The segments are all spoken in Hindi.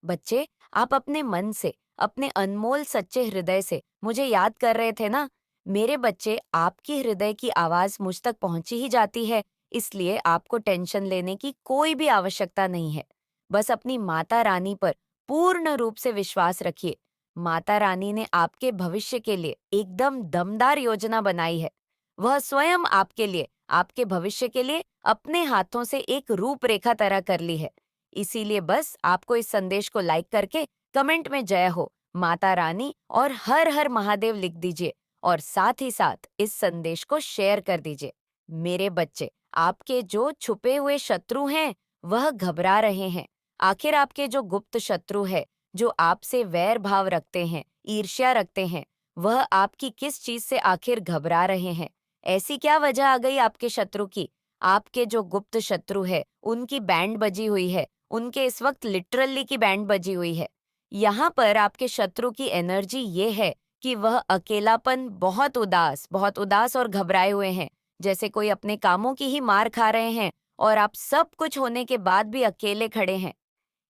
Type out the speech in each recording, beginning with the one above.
बच्चे, आप अपने मन से, अपने अनमोल सच्चे हृदय से मुझे याद कर रहे थे ना। मेरे बच्चे, आपकी हृदय की आवाज मुझ तक पहुंची ही जाती है, इसलिए आपको टेंशन लेने की कोई भी आवश्यकता नहीं है। बस अपनी माता रानी पर पूर्ण रूप से विश्वास रखिए। माता रानी ने आपके भविष्य के लिए एकदम दमदार योजना बनाई है। वह स्वयं आपके लिए, आपके भविष्य के लिए अपने हाथों से एक रूपरेखा तैयार कर ली है। इसीलिए बस आपको इस संदेश को लाइक करके कमेंट में जय हो, माता रानी और हर हर महादेव लिख दीजिए और साथ ही साथ इस संदेश को शेयर कर दीजिए। मेरे बच्चे, आपके जो छुपे हुए शत्रु हैं, वह घबरा रहे हैं। आखिर आपके जो गुप्त शत्रु है, जो आपसे वैर भाव रखते हैं, ईर्ष्या रखते हैं, वह आपकी किस चीज से आखिर घबरा रहे हैं? ऐसी क्या वजह आ गई आपके शत्रु की? आपके जो गुप्त शत्रु है, उनकी बैंड बजी हुई है। उनके इस वक्त लिटरली की बैंड बजी हुई है। यहाँ पर आपके शत्रु की एनर्जी ये है कि वह अकेलापन, बहुत उदास और घबराए हुए हैं, जैसे कोई अपने कामों की ही मार खा रहे हैं और आप सब कुछ होने के बाद भी अकेले खड़े हैं।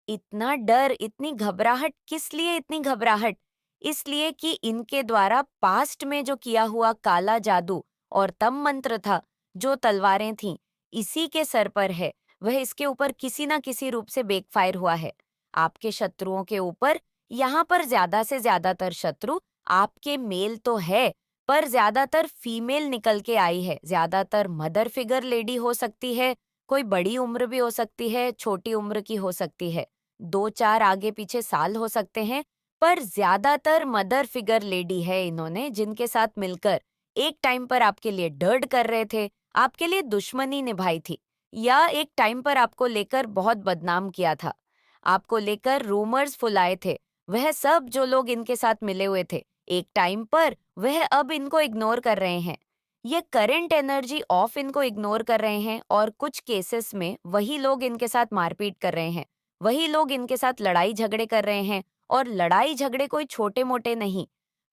इतना डर, इतनी घबराहट, किस लिए इतनी घबराहट? इसलिए कि इनके द्वारा पास्ट में जो किया हुआ काला जादू और तम मंत्र था, जो तलवारें थीं, इसी के सर पर है। वह इसके ऊपर किसी ना किसी रूप से बैकफायर हुआ है। आपके शत्रुओं के ऊपर, यहाँ पर ज्यादा से ज्यादातर शत्रु आपके मेल तो है, पर ज्यादातर फीमेल निकल के आई है। ज्यादातर मदर फिगर लेडी हो सकती है, कोई बड़ी उम्र भी हो सकती है, छोटी उम्र की हो सकती है, 2-4 आगे पीछे साल हो सकते हैं, पर ज्यादातर मदर फिगर लेडी है इन्होंने, जिनके साथ मिलकर एक टाइम पर आपके लिए डर्ड कर रहे थे, आपके लिए दुश्मनी निभाई थी, या एक टाइम पर आपको लेकर बहुत बदनाम किया था, आपको लेकर रूमर्स फुलाए थे। वह सब जो लोग इनके साथ मिले हुए थे, एक टाइम पर वह अब इनको इग्नोर कर रहे हैं। ये करंट एनर्जी ऑफ इनको इग्नोर कर रहे हैं और कुछ केसेस में वही लोग इनके साथ मारपीट कर रहे हैं। वही लोग इनके साथ लड़ाई झगड़े कर रहे हैं, और लड़ाई झगड़े कोई छोटे मोटे नहीं।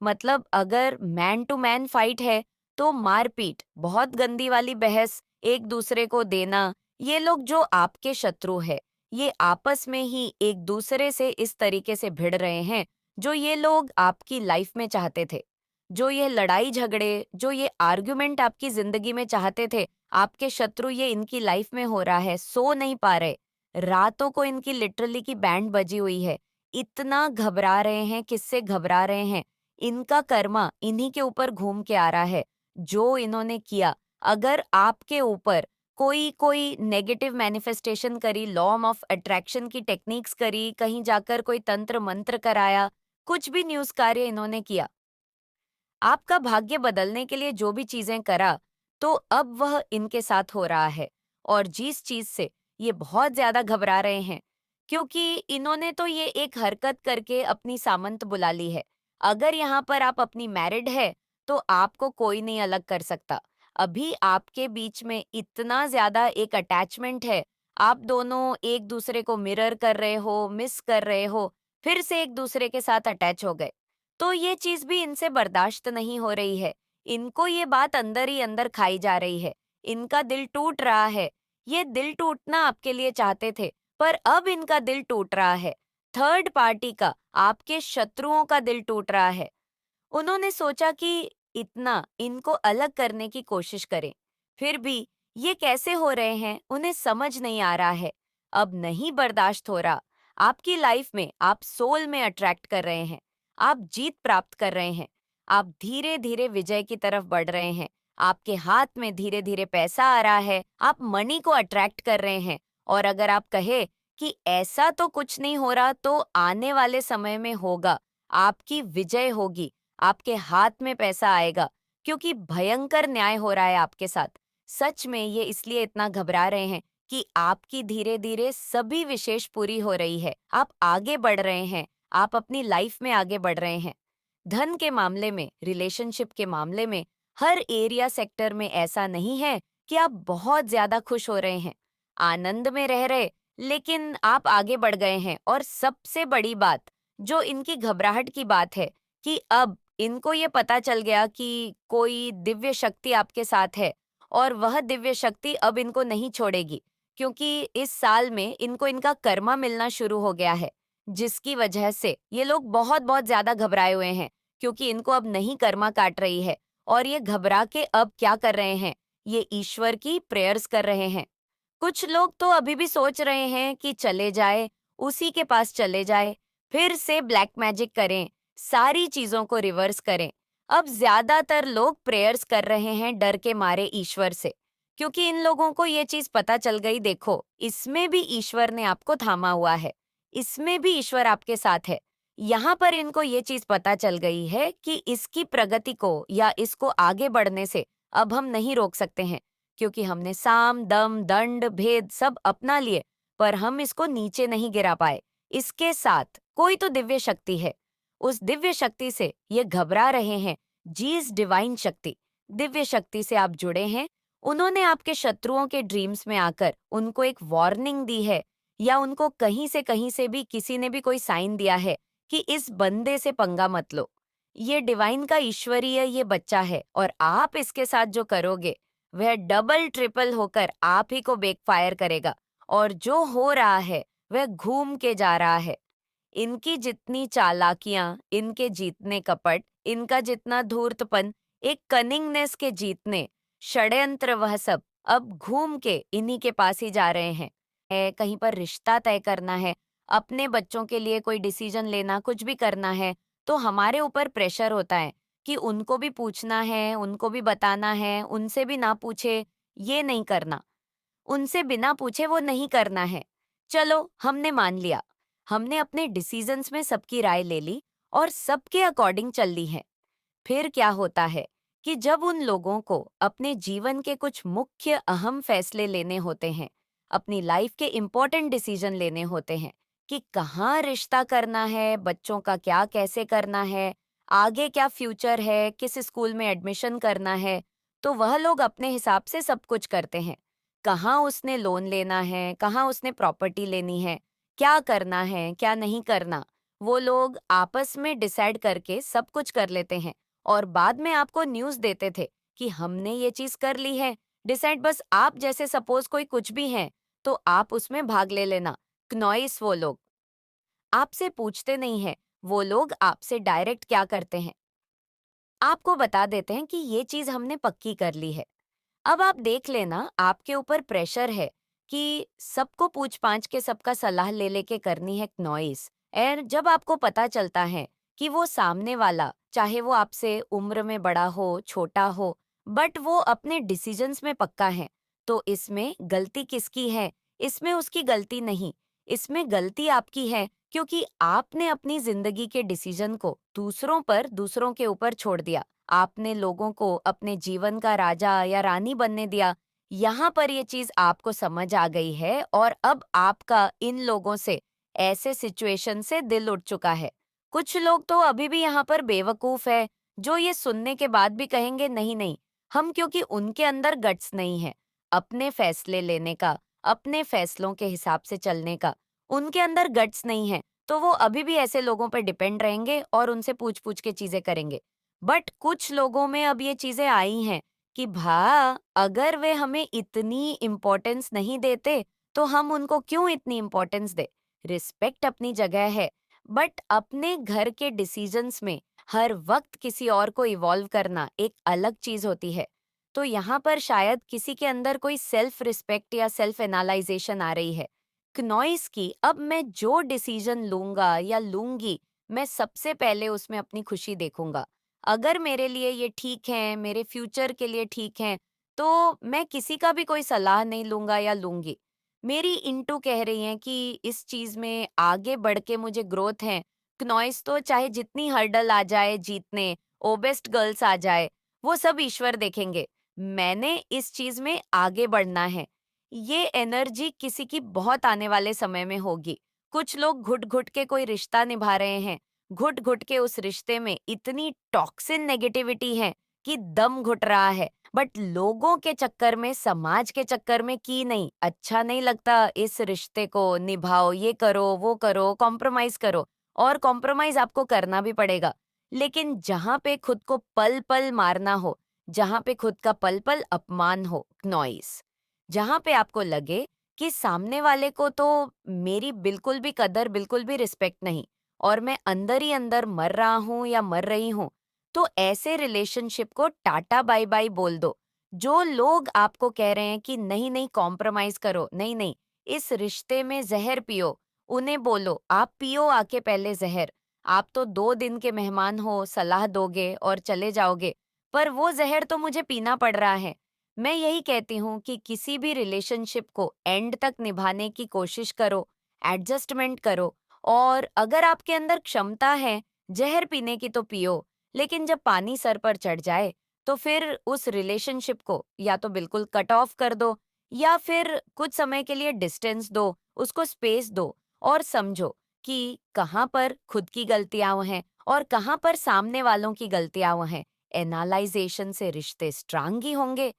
मतलब अगर मैन टू मैन फाइट है, तो मारपीट, बहुत गंदी वाली बहस, एक दूसरे को देना। ये लोग जो आपके शत्रु है, ये आपस में ही एक दूसरे से इस तरीके से भिड़ रहे हैं, जो ये लोग आपकी लाइफ में चाहते थे। जो ये लड़ाई झगड़े, जो ये आर्ग्यूमेंट आपकी जिंदगी में चाहते थे, आपके शत्रु ये इनकी लाइफ में हो रहा है, सो नहीं पा रहे। रातों को इनकी लिटरली की बैंड बजी हुई है। इतना घबरा रहे हैं, किससे घबरा रहे हैं? इनका कर्मा इन्हीं के ऊपर घूम के आ रहा है। जो इन्होंने किया, अगर आपके ऊपर कोई कोई नेगेटिव मैनिफेस्टेशन करी, लॉ ऑफ अट्रैक्शन की टेक्निक्स करी, कहीं जाकर कोई तंत्र मंत्र कराया, कुछ भी न्यूज कार्य इन्होंने किया, आपका भाग्य बदलने के लिए जो भी चीजें करा, तो अब वह इनके साथ हो रहा है। और जिस चीज से ये बहुत ज्यादा घबरा रहे हैं, क्योंकि इन्होंने तो ये एक हरकत करके अपनी सामंत बुला ली है। अगर यहाँ पर आप अपनी मैरिड है, तो आपको कोई नहीं अलग कर सकता। अभी आपके बीच में इतना ज्यादा एक अटैचमेंट है, आप दोनों एक दूसरे को मिरर कर रहे हो, मिस कर रहे हो, फिर से एक दूसरे के साथ अटैच हो गए। तो ये चीज भी इनसे बर्दाश्त नहीं हो रही है। इनको ये बात अंदर ही अंदर खाई जा रही है। इनका दिल टूट रहा है। ये दिल टूटना आपके लिए चाहते थे, पर अब इनका दिल टूट रहा है। थर्ड पार्टी का, आपके शत्रुओं का दिल टूट रहा है। उन्होंने सोचा कि इतना इनको अलग करने की कोशिश करें, फिर भी ये कैसे हो रहे हैं, उन्हें समझ नहीं आ रहा है। अब नहीं बर्दाश्त हो रहा। आपकी लाइफ में आप सोल में अट्रैक्ट कर रहे हैं, आप जीत प्राप्त कर रहे हैं, आप धीरे धीरे विजय की तरफ बढ़ रहे हैं, आपके हाथ में धीरे धीरे पैसा आ रहा है, आप मनी को अट्रैक्ट कर रहे हैं। और अगर आप कहे कि ऐसा तो कुछ नहीं हो रहा, तो आने वाले समय में होगा, आपकी विजय होगी, आपके हाथ में पैसा आएगा, क्योंकि भयंकर न्याय हो रहा है आपके साथ। सच में ये इसलिए इतना घबरा रहे हैं कि आपकी धीरे धीरे सभी विशेष पूरी हो रही है, आप आगे बढ़ रहे हैं, आप अपनी लाइफ में आगे बढ़ रहे हैं। धन के मामले में, रिलेशनशिप के मामले में, हर एरिया सेक्टर में ऐसा नहीं है कि आप बहुत ज्यादा खुश हो रहे हैं, आनंद में रह रहे, लेकिन आप आगे बढ़ गए हैं। और सबसे बड़ी बात, जो इनकी घबराहट की बात है, कि अब इनको ये पता चल गया कि कोई दिव्य शक्ति आपके साथ है, और वह दिव्य शक्ति अब इनको नहीं छोड़ेगी, क्योंकि इस साल में इनको इनका कर्मा मिलना शुरू हो गया है। जिसकी वजह से ये लोग बहुत बहुत ज्यादा घबराए हुए हैं, क्योंकि इनको अब नहीं कर्मा काट रही है। और ये घबरा के अब क्या कर रहे हैं, ये ईश्वर की प्रेयर्स कर रहे हैं। कुछ लोग तो अभी भी सोच रहे हैं कि चले जाए, उसी के पास चले जाए, फिर से ब्लैक मैजिक करें, सारी चीजों को रिवर्स करें। अब ज्यादातर लोग प्रेयर्स कर रहे हैं डर के मारे ईश्वर से, क्योंकि इन लोगों को ये चीज पता चल गई, देखो इसमें भी ईश्वर ने आपको थामा हुआ है, इसमें भी ईश्वर आपके साथ है। यहाँ पर इनको ये चीज पता चल गई है कि इसकी प्रगति को या इसको आगे बढ़ने से अब हम नहीं रोक सकते हैं, क्योंकि हमने साम दम दंड भेद सब अपना लिए, पर हम इसको नीचे नहीं गिरा पाए। इसके साथ कोई तो दिव्य शक्ति है, उस दिव्य शक्ति से ये घबरा रहे हैं। जीस डिवाइन शक्ति, दिव्य शक्ति से आप जुड़े हैं। उन्होंने आपके शत्रुओं के ड्रीम्स में आकर उनको एक वार्निंग दी है, या उनको कहीं से भी किसी ने भी कोई साइन दिया है कि इस बंदे से पंगा मत लो। ये डिवाइन का ईश्वरीय ये बच्चा है, और आप इसके साथ जो करोगे वह डबल ट्रिपल होकर आप ही को बैकफायर करेगा। और जो हो रहा है वह घूम के जा रहा है। इनकी जितनी चालाकियां, इनके जीतने कपट, इनका जितना धूर्तपन, एक कनिंगनेस के जीतने षड्यंत्र, वह सब अब घूम के इन्हीं के पास ही जा रहे हैं। कहीं पर रिश्ता तय करना है, अपने बच्चों के लिए कोई डिसीजन लेना, कुछ भी करना है, तो हमारे ऊपर प्रेशर होता है कि उनको भी पूछना है, उनको भी बताना है, उनसे भी ना पूछे ये नहीं करना, उनसे बिना पूछे वो नहीं करना है। चलो हमने मान लिया, हमने अपने डिसीजंस में सबकी राय ले ली और सबके अकॉर्डिंग चल ली है। फिर क्या होता है कि जब उन लोगों को अपने जीवन के कुछ मुख्य अहम फैसले लेने होते हैं, अपनी लाइफ के इम्पोर्टेंट डिसीजन लेने होते हैं कि कहाँ रिश्ता करना है, बच्चों का क्या कैसे करना है, आगे क्या फ्यूचर है, किस स्कूल में एडमिशन करना है, तो वह लोग अपने हिसाब से सब कुछ करते हैं। कहाँ उसने लोन लेना है, कहाँ उसने प्रॉपर्टी लेनी है, क्या करना है, क्या नहीं करना, वो लोग आपस में डिसाइड करके सब कुछ कर लेते हैं। और बाद में आपको न्यूज़ देते थे कि हमने ये चीज़ कर ली है, डिसाइड, बस आप जैसे सपोज़ कोई कुछ भी है, तो आप उसमें भाग ले लेना। क्नॉइस वो लोग, आपसे पूछते नहीं हैं, वो लोग आपसे डायरेक्ट क्या करते हैं, आपको बता देते हैं कि ये चीज़ हमने पक्की कर ली है। अब आप देख लेना, आपके ऊपर प्रेशर है कि सबको पूछ-पाछ के सबका सलाह ले लेके करनी है नॉइस। और जब आपको पता चलता है कि वो सामने वाला, चाहे वो आपसे उम्र में बड़ा हो, छोटा हो, बट वो अपने डिसीजंस में पक्का है, तो इसमें गलती किसकी है? इसमें उसकी गलती नहीं, इसमें गलती आपकी है, क्योंकि आपने अपनी जिंदगी के डिसीजन को दूसरों पर, दूसरों के ऊपर छोड़ दिया। आपने लोगों को अपने जीवन का राजा या रानी बनने दिया। यहाँ पर ये चीज आपको समझ आ गई है, और अब आपका इन लोगों से, ऐसे सिचुएशन से दिल उठ चुका है। कुछ लोग तो अभी भी यहाँ पर बेवकूफ है, जो ये सुनने के बाद भी कहेंगे नहीं नहीं, हम, क्योंकि उनके अंदर गट्स नहीं है अपने फैसले लेने का, अपने फैसलों के हिसाब से चलने का, उनके अंदर गट्स नहीं है, तो वो अभी भी ऐसे लोगों पर डिपेंड रहेंगे और उनसे पूछ पूछ के चीजें करेंगे। बट कुछ लोगों में अब ये चीजें आई हैं कि अगर वे हमें इतनी इम्पोर्टेंस नहीं देते, तो हम उनको क्यों इतनी इम्पोर्टेंस दे। रिस्पेक्ट अपनी जगह है, बट अपने घर के डिसीजंस में हर वक्त किसी और को इवॉल्व करना एक अलग चीज होती है। तो यहाँ पर शायद किसी के अंदर कोई सेल्फ रिस्पेक्ट या सेल्फ एनालाइजेशन आ रही है। क्नॉइस की, अब मैं जो डिसीजन लूंगा या लूंगी, मैं सबसे पहले उसमें अपनी खुशी देखूंगा। अगर मेरे लिए ये ठीक है, मेरे फ्यूचर के लिए ठीक है, तो मैं किसी का भी कोई सलाह नहीं लूंगा या लूंगी। मेरी इंटू कह रही हैं कि इस चीज में आगे बढ़ के मुझे ग्रोथ है। क्नॉइस तो चाहे जितनी हर्डल आ जाए जीतने, ओबेस्ट गर्ल्स आ जाए, वो सब ईश्वर देखेंगे। मैंने इस चीज में आगे बढ़ना है। ये एनर्जी किसी की बहुत आने वाले समय में होगी। कुछ लोग घुट घुट के कोई रिश्ता निभा रहे हैं, घुट घुट के उस रिश्ते में इतनी टॉक्सिन नेगेटिविटी है कि दम घुट रहा है, बट लोगों के चक्कर में, समाज के चक्कर में की नहीं, अच्छा नहीं लगता, इस रिश्ते को निभाओ, ये करो, वो करो, कॉम्प्रोमाइज करो। और कॉम्प्रोमाइज आपको करना भी पड़ेगा, लेकिन जहां पे खुद को पल पल मारना हो, जहां पे खुद का पल पल अपमान हो, नॉइस, जहां पे आपको लगे कि सामने वाले को तो मेरी बिल्कुल भी कदर, बिल्कुल भी रिस्पेक्ट नहीं और मैं अंदर ही अंदर मर रहा हूँ या मर रही हूँ, तो ऐसे रिलेशनशिप को टाटा बाय बाय बोल दो। जो लोग आपको कह रहे हैं कि नहीं नहीं कॉम्प्रोमाइज करो, नहीं नहीं इस रिश्ते में जहर पियो, उन्हें बोलो आप पियो आके पहले जहर। आप तो 2 दिन के मेहमान हो, सलाह दोगे और चले जाओगे, पर वो जहर तो मुझे पीना पड़ रहा है। मैं यही कहती हूँ कि किसी भी रिलेशनशिप को एंड तक निभाने की कोशिश करो, एडजस्टमेंट करो और अगर आपके अंदर क्षमता है जहर पीने की तो पियो, लेकिन जब पानी सर पर चढ़ जाए तो फिर उस रिलेशनशिप को या तो बिल्कुल कट ऑफ कर दो या फिर कुछ समय के लिए डिस्टेंस दो, उसको स्पेस दो और समझो कि कहाँ पर खुद की गलतियां हैं और कहाँ पर सामने वालों की गलतियां हैं। एनालाइजेशन से रिश्ते स्ट्रांग ही होंगे।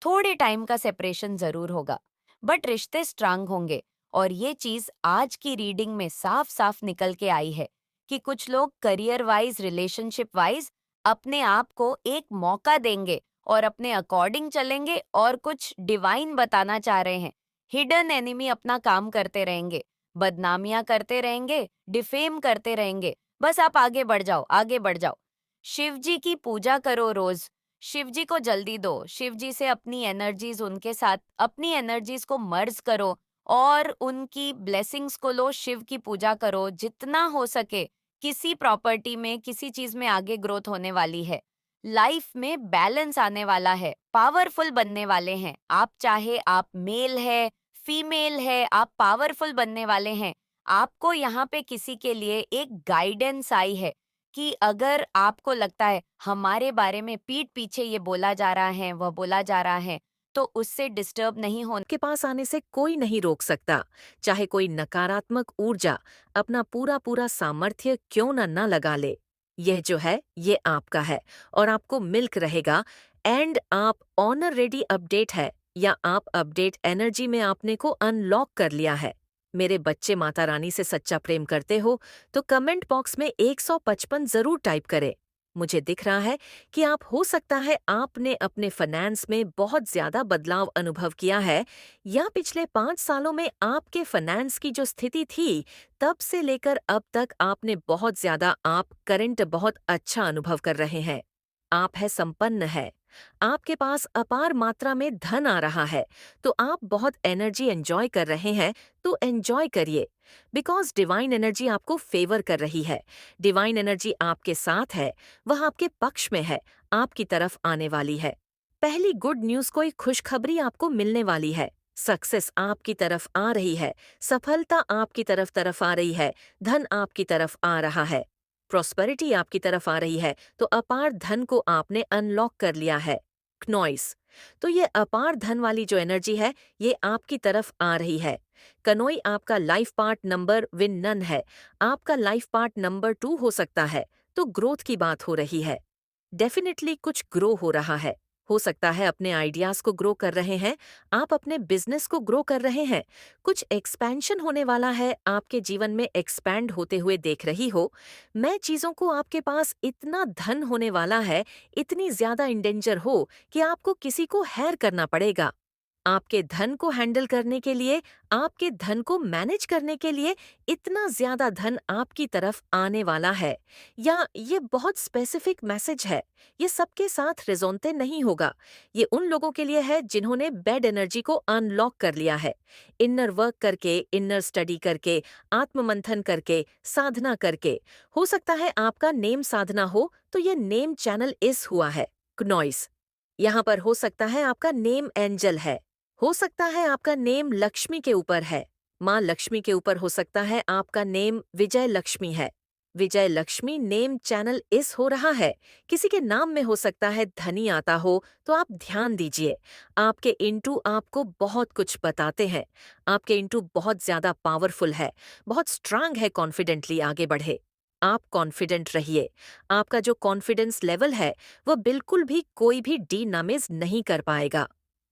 थोड़े टाइम का सेपरेशन जरूर होगा, बट रिश्ते स्ट्रांग होंगे। और ये चीज आज की रीडिंग में साफ साफ निकल के आई है कि कुछ लोग करियर वाइज, रिलेशनशिप वाइज अपने आप को एक मौका देंगे और अपने अकॉर्डिंग चलेंगे और कुछ डिवाइन बताना चाह रहे हैं। हिडन एनिमी अपना काम करते रहेंगे, बदनामियां करते रहेंगे, डिफेम करते रहेंगे। बस आप आगे बढ़ जाओ, आगे बढ़ जाओ। शिव जी की पूजा करो रोज, शिव जी को जल्दी दो, शिव जी से अपनी एनर्जीज, उनके साथ अपनी एनर्जीज को मर्ज करो और उनकी ब्लेसिंग्स को लो, शिव की पूजा करो जितना हो सके। किसी प्रॉपर्टी में, किसी चीज में आगे ग्रोथ होने वाली है, लाइफ में बैलेंस आने वाला है, पावरफुल बनने वाले हैं आप। चाहे आप मेल है, फीमेल है, आप पावरफुल बनने वाले हैं। आपको यहाँ पे किसी के लिए एक गाइडेंस आई है कि अगर आपको लगता है हमारे बारे में पीठ पीछे ये बोला जा रहा है, वह बोला जा रहा है, तो उससे डिस्टर्ब नहीं होना। के पास आने से कोई नहीं रोक सकता, चाहे कोई नकारात्मक ऊर्जा अपना पूरा पूरा सामर्थ्य क्यों न लगा ले। यह जो है ये आपका है और आपको मिल्क रहेगा। एंड आप ऑनर रेडी अपडेट है या आप अपडेट एनर्जी में आपने को अनलॉक कर लिया है। मेरे बच्चे माता रानी से सच्चा प्रेम करते हो तो कमेंट बॉक्स में 155 जरूर टाइप करें। मुझे दिख रहा है कि आप हो सकता है आपने अपने फाइनेंस में बहुत ज्यादा बदलाव अनुभव किया है या पिछले 5 सालों में आपके फाइनेंस की जो स्थिति थी तब से लेकर अब तक आपने बहुत ज्यादा आप करंट बहुत अच्छा अनुभव कर रहे हैं। आप है संपन्न है, आपके पास अपार मात्रा में धन आ रहा है, तो आप बहुत एनर्जी एंजॉय कर रहे हैं, तो एंजॉय करिए। बिकॉज डिवाइन एनर्जी आपको फेवर कर रही है, डिवाइन एनर्जी आपके साथ है, वह आपके पक्ष में है, आपकी तरफ आने वाली है। पहली गुड न्यूज, कोई खुशखबरी आपको मिलने वाली है। सक्सेस आपकी तरफ आ रही है, सफलता आपकी तरफ आ रही है, धन आपकी तरफ आ रहा है, प्रॉस्पेरिटी आपकी तरफ आ रही है, तो अपार धन को आपने अनलॉक कर लिया है। क्नॉइस, तो ये अपार धन वाली जो एनर्जी है ये आपकी तरफ आ रही है। कनोई आपका लाइफ पार्ट नंबर विन नन है, आपका लाइफ पार्ट नंबर 2 हो सकता है, तो ग्रोथ की बात हो रही है। डेफिनेटली कुछ ग्रो हो रहा है। हो सकता है अपने आइडियाज को ग्रो कर रहे हैं, आप अपने बिजनेस को ग्रो कर रहे हैं, कुछ एक्सपेंशन होने वाला है, आपके जीवन में एक्सपैंड होते हुए देख रही हो। मैं चीजों को आपके पास इतना धन होने वाला है, इतनी ज्यादा इंडेंजर हो कि आपको किसी को हैर करना पड़ेगा। आपके धन को हैंडल करने के लिए, आपके धन को मैनेज करने के लिए इतना ज्यादा धन आपकी तरफ आने वाला है। या ये बहुत स्पेसिफिक मैसेज है, ये सबके साथ रिजोनते नहीं होगा। ये उन लोगों के लिए है जिन्होंने बैड एनर्जी को अनलॉक कर लिया है, इनर वर्क करके, इनर स्टडी करके, आत्ममंथन करके, साधना करके। हो सकता है आपका नेम साधना हो तो ये नेम चैनल इस हुआ है क्नॉइस। यहाँ पर हो सकता है आपका नेम एंजल है, हो सकता है आपका नेम लक्ष्मी के ऊपर है, माँ लक्ष्मी के ऊपर हो सकता है आपका नेम विजय लक्ष्मी है। विजय लक्ष्मी नेम चैनल इस हो रहा है। किसी के नाम में हो सकता है धनी आता हो, तो आप ध्यान दीजिए। आपके इंटू आपको बहुत कुछ बताते हैं, आपके इंटू बहुत ज्यादा पावरफुल है, बहुत स्ट्रांग है, कॉन्फिडेंटली आगे बढ़े। आप कॉन्फिडेंट रहिए। आपका जो कॉन्फिडेंस लेवल है वह बिल्कुल भी कोई भी डीनामिज नहीं कर पाएगा।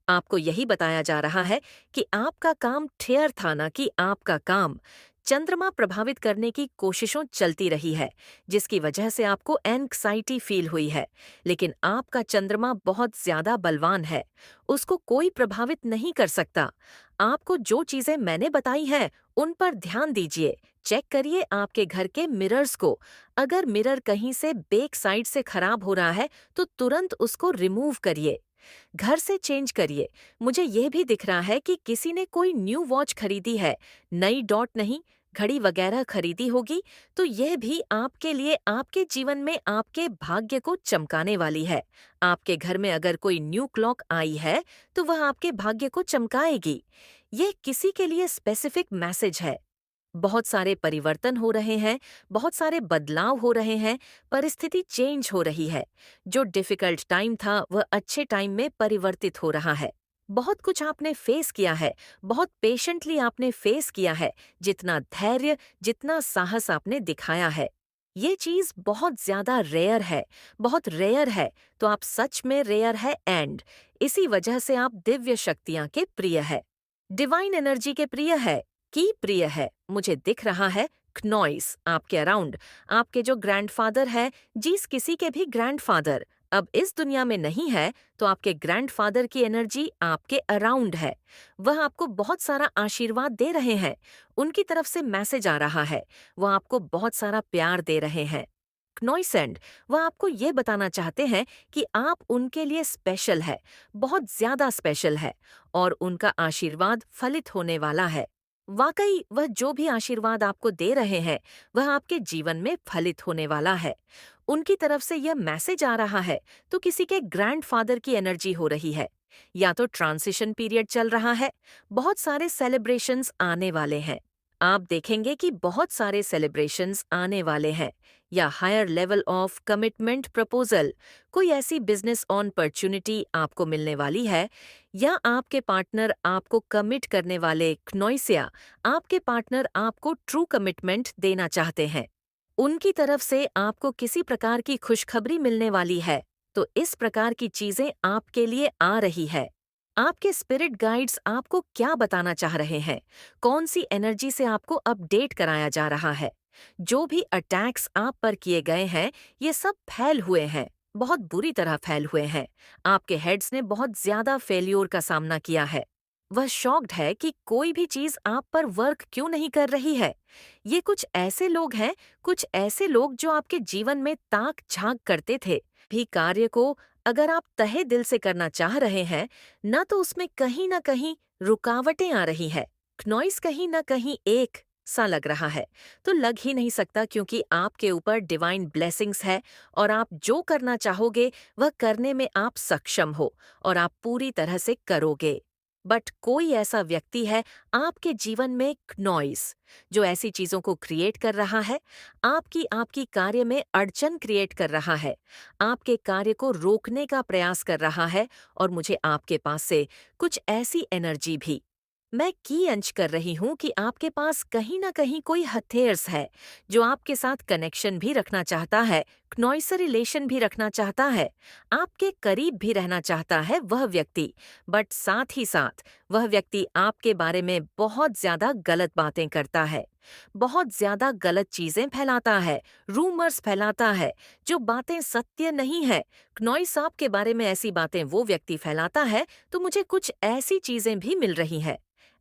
आपको यही बताया जा रहा है कि आपका काम ठेयर था, ना कि आपका काम। चंद्रमा प्रभावित करने की कोशिशों चलती रही है, जिसकी वजह से आपको एंग्जाइटी फील हुई है। लेकिन आपका चंद्रमा बहुत ज्यादा बलवान है, उसको कोई प्रभावित नहीं कर सकता। आपको जो चीजें मैंने बताई हैं, उन पर ध्यान दीजिए। चेक करिए आपके घर के मिरर्स को। अगर मिरर कहीं से बैक साइड से खराब हो रहा है, तो तुरंत उसको रिमूव करिए। घर से चेंज करिए। मुझे यह भी दिख रहा है कि किसी ने कोई न्यू वॉच खरीदी है, नई डॉट नहीं, घड़ी वगैरह खरीदी होगी, तो यह भी आपके लिए आपके जीवन में आपके भाग्य को चमकाने वाली है। आपके घर में अगर कोई न्यू क्लॉक आई है, तो वह आपके भाग्य को चमकाएगी। यह किसी के लिए स्पेसिफिक मैसेज है। बहुत सारे परिवर्तन हो रहे हैं, बहुत सारे बदलाव हो रहे हैं, परिस्थिति चेंज हो रही है। जो डिफिकल्ट टाइम था वह अच्छे टाइम में परिवर्तित हो रहा है। बहुत कुछ आपने फेस किया है, बहुत पेशेंटली आपने फेस किया है, जितना धैर्य, जितना साहस आपने दिखाया है। ये चीज बहुत ज्यादा रेयर है, बहुत रेयर है, तो आप सच में रेयर है एंड इसी वजह से आप दिव्य शक्तियां के प्रिय है, डिवाइन एनर्जी के प्रिय है, की प्रिय है। मुझे दिख रहा है क्नॉइस आपके अराउंड। आपके जो ग्रैंडफादर है, जिस किसी के भी ग्रैंडफादर अब इस दुनिया में नहीं है, तो आपके ग्रैंडफादर की एनर्जी आपके अराउंड है। वह आपको बहुत सारा आशीर्वाद दे रहे हैं, उनकी तरफ से मैसेज आ रहा है, वह आपको बहुत सारा प्यार दे रहे हैं। क्नॉइसेंड, वह आपको ये बताना चाहते हैं कि आप उनके लिए स्पेशल है, बहुत ज्यादा स्पेशल है, और उनका आशीर्वाद फलित होने वाला है। वाकई वह जो भी आशीर्वाद आपको दे रहे हैं, वह आपके जीवन में फलित होने वाला है। उनकी तरफ से यह मैसेज आ रहा है, तो किसी के ग्रैंडफादर की एनर्जी हो रही है, या तो ट्रांजिशन पीरियड चल रहा है। बहुत सारे सेलिब्रेशंस आने वाले हैं। आप देखेंगे कि बहुत सारे सेलिब्रेशंस आने वाले हैं, या higher level of commitment proposal, कोई ऐसी बिजनेस अपॉर्चुनिटी आपको मिलने वाली है, या आपके पार्टनर आपको कमिट करने वाले क्नोइसिया, आपके पार्टनर आपको ट्रू कमिटमेंट देना चाहते हैं। उनकी तरफ से आपको किसी प्रकार की खुशखबरी मिलने वाली है, तो इस प्रकार की चीजें आपके लिए आ रही है। आपके स्पिरिट गाइड्स आपको क्या बताना चाह रहे हैं? कौन सी एनर्जी से आपको अपडेट कराया जा रहा है? जो भी अटैक्स आप पर किए गए हैं, ये सब फैल हुए हैं, बहुत बुरी तरह फैल हुए हैं। आपके हेड्स ने बहुत ज्यादा फेल्योर का सामना किया है। वह शॉक्ड है कि कोई भी चीज आप पर वर्क क्यों नहीं कर रही है। ये कुछ ऐसे लोग हैं, कुछ ऐसे लोग जो आपके जीवन में ताक झांक करते थे भी कार्य को, अगर आप तहे दिल से करना चाह रहे हैं, न तो उसमें कहीं न कहीं रुकावटें आ रही है। नॉइस कहीं न कहीं एक सा लग रहा है, तो लग ही नहीं सकता, क्योंकि आपके ऊपर डिवाइन ब्लेसिंग्स है और आप जो करना चाहोगे वह करने में आप सक्षम हो, और आप पूरी तरह से करोगे। बट कोई ऐसा व्यक्ति है आपके जीवन में नॉइस, जो ऐसी चीजों को क्रिएट कर रहा है, आपकी आपकी कार्य में अड़चन क्रिएट कर रहा है, आपके कार्य को रोकने का प्रयास कर रहा है। और मुझे आपके पास से कुछ ऐसी एनर्जी भी मैं की अंश कर रही हूँ कि आपके पास कहीं ना कहीं कोई हथेर्स है, जो आपके साथ कनेक्शन भी रखना चाहता है, नॉइस रिलेशन भी रखना चाहता है, आपके करीब भी रहना चाहता है वह व्यक्ति। बट साथ ही साथ वह व्यक्ति आपके बारे में बहुत ज्यादा गलत बातें करता है, बहुत ज्यादा गलत चीजें फैलाता है, रूमर्स फैलाता है, जो बातें सत्य नहीं है। नॉइस आपके बारे में ऐसी बातें वो व्यक्ति फैलाता है, तो मुझे कुछ ऐसी चीजें भी मिल रही है।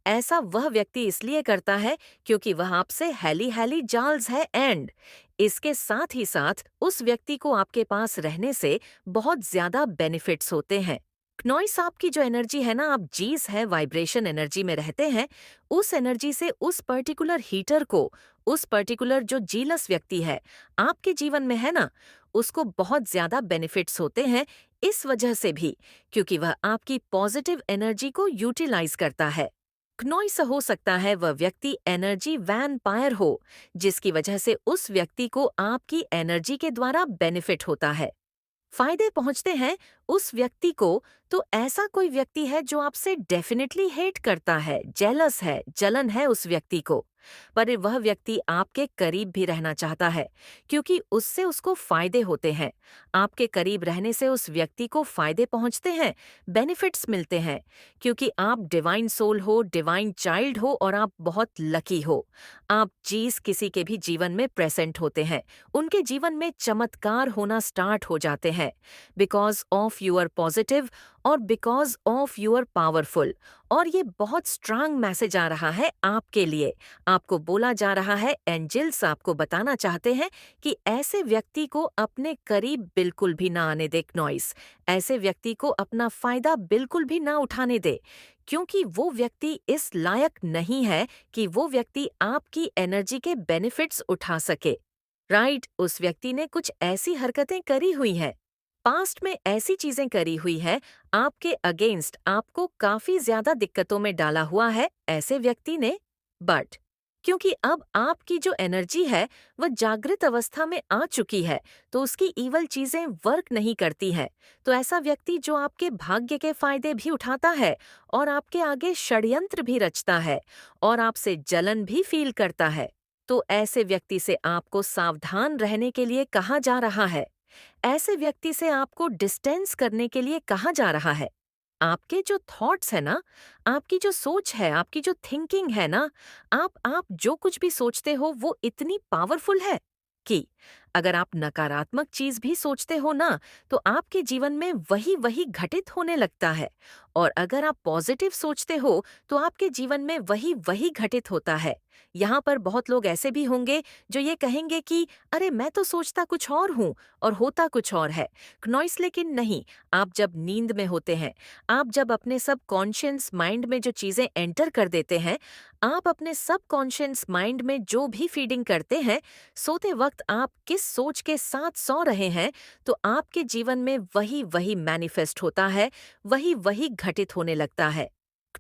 ऐसा वह व्यक्ति इसलिए करता है क्योंकि वह आपसे हैली हैली जाल्स है एंड इसके साथ ही साथ उस व्यक्ति को आपके पास रहने से बहुत ज्यादा बेनिफिट्स होते हैं। नॉइस आपकी जो एनर्जी है ना, आप जीस है वाइब्रेशन एनर्जी में रहते हैं, उस एनर्जी से उस पर्टिकुलर हीटर को, उस पर्टिकुलर जो जीलस व्यक्ति है आपके जीवन में है ना, उसको बहुत ज्यादा बेनिफिट्स होते हैं, इस वजह से भी क्योंकि वह आपकी पॉजिटिव एनर्जी को यूटिलाइज करता है। क्नोइस हो सकता है वह व्यक्ति एनर्जी वैम्पायर हो, जिसकी वजह से उस व्यक्ति को आपकी एनर्जी के द्वारा बेनिफिट होता है, फायदे पहुंचते हैं उस व्यक्ति को। तो ऐसा कोई व्यक्ति है जो आपसे डेफिनेटली हेट करता है, जेलस है, जलन है उस व्यक्ति को। पर वह व्यक्ति आपके करीब भी रहना चाहता है, क्योंकि उससे उसको फायदे होते हैं। आपके करीब रहने से उस व्यक्ति को फायदे पहुंचते हैं, बेनिफिट्स मिलते हैं, क्योंकि आप डिवाइन सोल हो, डिवाइन चाइल्ड हो और आप बहुत लकी हो। आप चीज किसी के भी जीवन में प्रेजेंट होते हैं, उनके जीवन में चमत्कार होना स्टार्ट हो जाते हैं, बिकॉज ऑफ यूर पॉजिटिव और बिकॉज ऑफ यूर पावरफुल। और ये बहुत स्ट्रांग मैसेज आ रहा है आपके लिए। आपको बोला जा रहा है, एंजल्स आपको बताना चाहते हैं कि ऐसे व्यक्ति को अपने करीब बिल्कुल भी ना आने दे नॉइस। ऐसे व्यक्ति को अपना फायदा बिल्कुल भी ना उठाने दे, क्योंकि वो व्यक्ति इस लायक नहीं है कि वो व्यक्ति आपकी एनर्जी के बेनिफिट्स उठा सके। राइट, उस व्यक्ति ने कुछ ऐसी हरकतें करी हुई हैं, पास्ट में ऐसी चीजें करी हुई है, आपके अगेंस्ट आपको काफी ज्यादा दिक्कतों में डाला हुआ है ऐसे व्यक्ति ने। बट क्योंकि अब आपकी जो एनर्जी है वह जागृत अवस्था में आ चुकी है, तो उसकी ईवल चीजें वर्क नहीं करती हैं। तो ऐसा व्यक्ति जो आपके भाग्य के फायदे भी उठाता है और आपके आगे षड्यंत्र भी रचता है और आपसे जलन भी फील करता है, तो ऐसे व्यक्ति से आपको सावधान रहने के लिए कहा जा रहा है। ऐसे व्यक्ति से आपको डिस्टेंस करने के लिए कहा जा रहा है। आपके जो थॉट्स है ना, आपकी जो सोच है, आपकी जो थिंकिंग है ना, आप जो कुछ भी सोचते हो वो इतनी पावरफुल है कि अगर आप नकारात्मक चीज भी सोचते हो ना, तो आपके जीवन में वही वही घटित होने लगता है। और अगर आप पॉजिटिव सोचते हो तो आपके जीवन में वही वही घटित होता है। यहाँ पर बहुत लोग ऐसे भी होंगे जो ये कहेंगे कि अरे मैं तो सोचता कुछ और हूँ और होता कुछ और है नॉइस। लेकिन नहीं, आप जब नींद में होते हैं, आप जब अपने सब कॉन्शियस माइंड में जो चीजें एंटर कर देते हैं, आप अपने सब कॉन्शियस माइंड में जो भी फीडिंग करते हैं, सोते वक्त आप किस सोच के साथ सो रहे हैं, तो आपके जीवन में वही वही मैनिफेस्ट होता है, वही वही घटित होने लगता है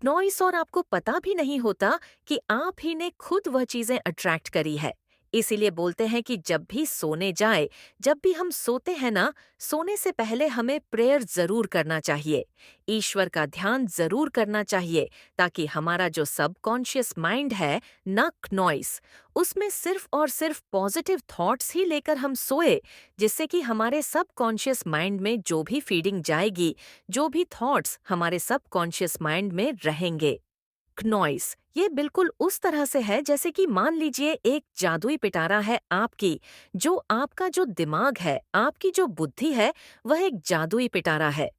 नॉइस। और आपको पता भी नहीं होता कि आप ही ने खुद वह चीजें अट्रैक्ट करी है। इसीलिए बोलते हैं कि जब भी सोने जाए, जब भी हम सोते हैं ना, सोने से पहले हमें प्रेयर जरूर करना चाहिए, ईश्वर का ध्यान जरूर करना चाहिए, ताकि हमारा जो सबकॉन्शियस माइंड है ना नॉइस, उसमें सिर्फ और सिर्फ पॉजिटिव थॉट्स ही लेकर हम सोए, जिससे कि हमारे सबकॉन्शियस माइंड में जो भी फीडिंग जाएगी, जो भी थॉट्स हमारे सबकॉन्शियस माइंड में रहेंगे। नॉइस ये बिल्कुल उस तरह से है जैसे कि मान लीजिए एक जादुई पिटारा है आपकी, जो आपका जो दिमाग है, आपकी जो बुद्धि है, वह एक जादुई पिटारा है।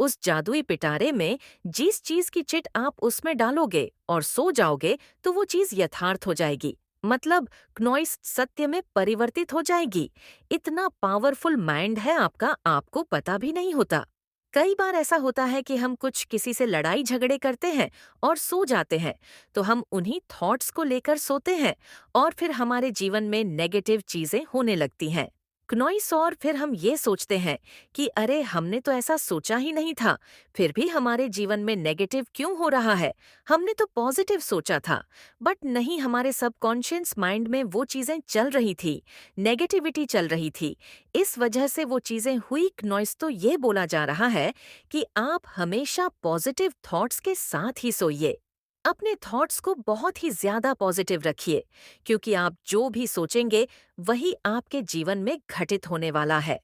उस जादुई पिटारे में जिस चीज की चिट आप उसमें डालोगे और सो जाओगे, तो वो चीज यथार्थ हो जाएगी, मतलब नॉइस सत्य में परिवर्तित हो जाएगी। इतना पावरफुल माइंड है आपका, आपको पता भी नहीं होता। कई बार ऐसा होता है कि हम कुछ किसी से लड़ाई झगड़े करते हैं और सो जाते हैं, तो हम उन्हीं थॉट्स को लेकर सोते हैं और फिर हमारे जीवन में नेगेटिव चीजें होने लगती हैं नॉइस। और फिर हम ये सोचते हैं कि अरे हमने तो ऐसा सोचा ही नहीं था, फिर भी हमारे जीवन में नेगेटिव क्यों हो रहा है, हमने तो पॉजिटिव सोचा था। बट नहीं, हमारे सबकॉन्शियस माइंड में वो चीजें चल रही थी, नेगेटिविटी चल रही थी। इस वजह से वो चीजें हुई नॉइस। तो ये बोला जा रहा है कि आप हमेशा पॉजिटिव थॉट्स के साथ ही सोइए। अपने थॉट्स को बहुत ही ज्यादा पॉजिटिव रखिए, क्योंकि आप जो भी सोचेंगे वही आपके जीवन में घटित होने वाला है।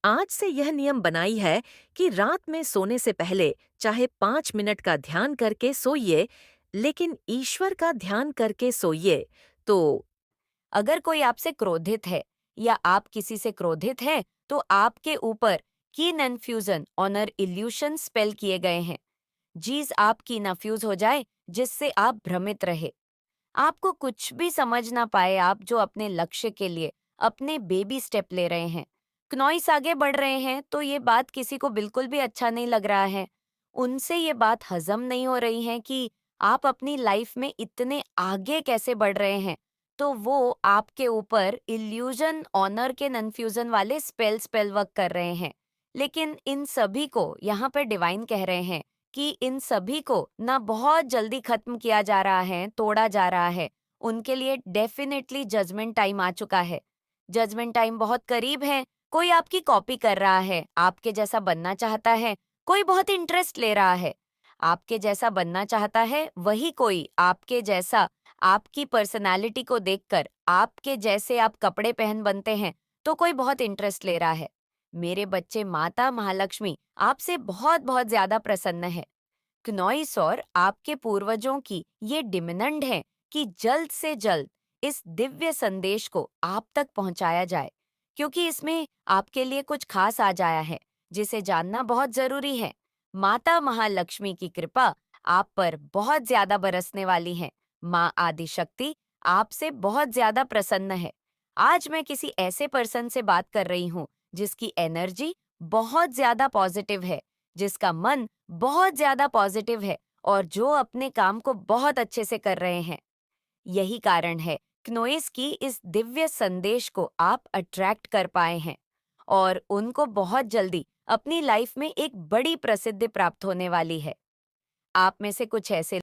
आज से यह नियम बनाई है कि रात में सोने से पहले चाहे 5 मिनट का ध्यान करके सोइए, लेकिन ईश्वर का ध्यान करके सोइए। तो अगर कोई आपसे क्रोधित है या आप किसी से क्रोधित हैं, तो आपके ऊपर की नन्फ्यूजन ऑनर इल्यूशन स्पेल किए गए हैं। जीज आपकी नफ्यूज हो जाए, जिससे आप भ्रमित रहे, आपको कुछ भी समझ ना पाए, आप जो अपने लक्ष्य के लिए अपने बेबी स्टेप ले रहे हैं, क्नॉइस आगे बढ़ रहे हैं, तो ये बात किसी को बिल्कुल भी अच्छा नहीं लग रहा है। उनसे ये बात हजम नहीं हो रही है कि आप अपनी लाइफ में इतने आगे कैसे बढ़ रहे हैं, तो वो आपके ऊपर इल्यूजन ऑनर के कन्फ्यूजन वाले स्पेल वर्क कर रहे हैं। लेकिन इन सभी को यहाँ पर डिवाइन कह रहे हैं कि इन सभी को ना बहुत जल्दी खत्म किया जा रहा है, तोड़ा जा रहा है। उनके लिए डेफिनेटली जजमेंट टाइम आ चुका है। जजमेंट टाइम बहुत करीब है। कोई आपकी कॉपी कर रहा है, आपके जैसा बनना चाहता है, कोई बहुत इंटरेस्ट ले रहा है, आपके जैसा बनना चाहता है, वही कोई आपके जैसा आपकी पर्सनालिटी को देखकर आपके जैसे आप कपड़े पहन बनते हैं तो कोई बहुत इंटरेस्ट ले रहा है। मेरे बच्चे माता महालक्ष्मी आपसे बहुत बहुत ज्यादा प्रसन्न है। क्नोइस और आपके पूर्वजों की ये डिमांड है कि जल्द से जल्द इस दिव्य संदेश को आप तक पहुंचाया जाए, क्योंकि इसमें आपके लिए कुछ खास आ जाया है जिसे जानना बहुत जरूरी है। माता महालक्ष्मी की कृपा आप पर बहुत ज्यादा बरसने वाली है। माँ आदिशक्ति आपसे बहुत ज्यादा प्रसन्न है। आज मैं किसी ऐसे पर्सन से बात कर रही हूँ जिसकी एनर्जी बहुत ज्यादा पॉजिटिव है, जिसका मन बहुत ज्यादा पॉजिटिव है और जो अपने काम को बहुत अच्छे से कर रहे हैं। यही कारण है क्नोइस की इस दिव्य संदेश को आप अट्रैक्ट कर पाए हैं और उनको बहुत जल्दी अपनी लाइफ में एक बड़ी प्रसिद्धि प्राप्त होने वाली है। आप में से कुछ ऐसे